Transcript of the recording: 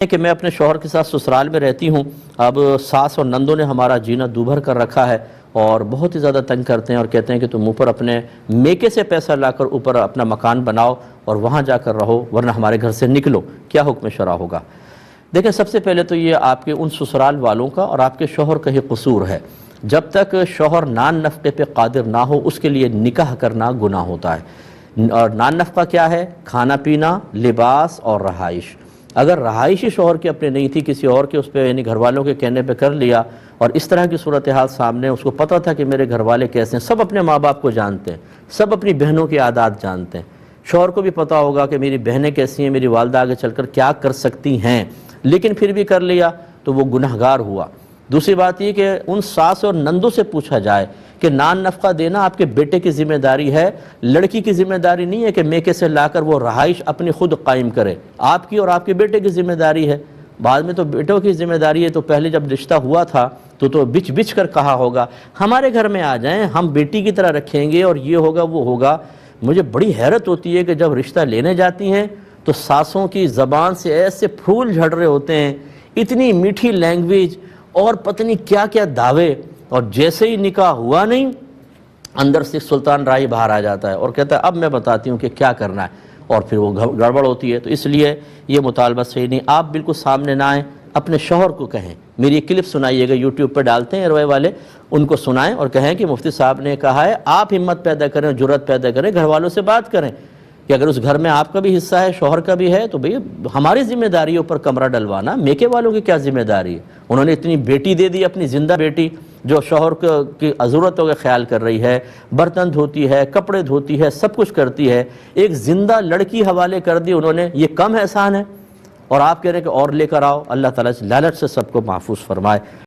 کہ میں اپنے شوہر کے ساتھ سسرال میں رہتی ہوں. اب ساس اور نندوں نے ہمارا جینا دوبھر کر رکھا ہے اور بہت ہی زیادہ تنگ کرتے ہیں اور کہتے ہیں کہ تم اوپر اپنے میکے سے پیسہ لا کر اوپر اپنا مکان بناؤ اور وہاں جا کر رہو ورنہ ہمارے گھر سے نکلو. کیا حکم شرع ہوگا؟ دیکھیں، سب سے پہلے تو یہ آپ کے ان سسرال والوں کا اور آپ کے شوہر کا ہی قصور ہے. جب تک شوہر نان نفقے پہ قادر نہ ہو اس کے لیے نکاح کرنا گناہ ہوتا ہے. اور نان نفقہ کیا ہے؟ کھانا پینا، لباس اور رہائش. اگر رہائش ہی شوہر کی اپنے نہیں تھی، کسی اور کے اس پہ یعنی گھر والوں کے کہنے پہ کر لیا اور اس طرح کی صورتحال سامنے، اس کو پتہ تھا کہ میرے گھر والے کیسے ہیں، سب اپنے ماں باپ کو جانتے ہیں، سب اپنی بہنوں کی عادات جانتے ہیں، شوہر کو بھی پتہ ہوگا کہ میری بہنیں کیسی ہیں، میری والدہ آگے چل کر کیا کر سکتی ہیں، لیکن پھر بھی کر لیا تو وہ گنہگار ہوا. دوسری بات یہ کہ ان ساس اور نندوں سے پوچھا جائے کہ نان نفقہ دینا آپ کے بیٹے کی ذمہ داری ہے، لڑکی کی ذمہ داری نہیں ہے کہ میکے سے لا کر وہ رہائش اپنی خود قائم کرے. آپ کی اور آپ کے بیٹے کی ذمہ داری ہے. بعد میں تو بیٹوں کی ذمہ داری ہے. تو پہلے جب رشتہ ہوا تھا تو بچ بچ کر کہا ہوگا ہمارے گھر میں آ جائیں، ہم بیٹی کی طرح رکھیں گے اور یہ ہوگا وہ ہوگا. مجھے بڑی حیرت ہوتی ہے کہ جب رشتہ لینے جاتی ہیں تو ساسوں کی زبان سے ایسے پھول جھڑ رہے ہوتے ہیں، اتنی میٹھی لینگویج اور پتہ نہیں کیا کیا دعوے، اور جیسے ہی نکاح ہوا نہیں اندر سے سلطان راہی باہر آ جاتا ہے اور کہتا ہے اب میں بتاتی ہوں کہ کیا کرنا ہے، اور پھر وہ گڑبڑ ہوتی ہے. تو اس لیے یہ مطالبہ صحیح نہیں. آپ بالکل سامنے نہ آئیں، اپنے شوہر کو کہیں. میری ایک کلپ سنائیے گا، یوٹیوب پہ ڈالتے ہیں روئے والے، ان کو سنائیں اور کہیں کہ مفتی صاحب نے کہا ہے. آپ ہمت پیدا کریں، جرأت پیدا کریں، گھر والوں سے بات کریں کہ اگر اس گھر میں آپ کا بھی حصہ ہے، شوہر کا بھی ہے، تو بھئی ہماری ذمہ داری ہے اوپر کمرہ ڈلوانا، میکے والوں کی کیا ذمہ داری ہے؟ انہوں نے اتنی بیٹی دے دی، اپنی زندہ بیٹی، جو شوہر کی ضرورتوں کا خیال کر رہی ہے، برتن دھوتی ہے، کپڑے دھوتی ہے، سب کچھ کرتی ہے. ایک زندہ لڑکی حوالے کر دی انہوں نے. یہ کم احسان ہے؟ اور آپ کہہ رہے ہیں کہ اور لے کر آؤ. اللہ تعالیٰ اس لعنت سے سب کو محفوظ فرمائے.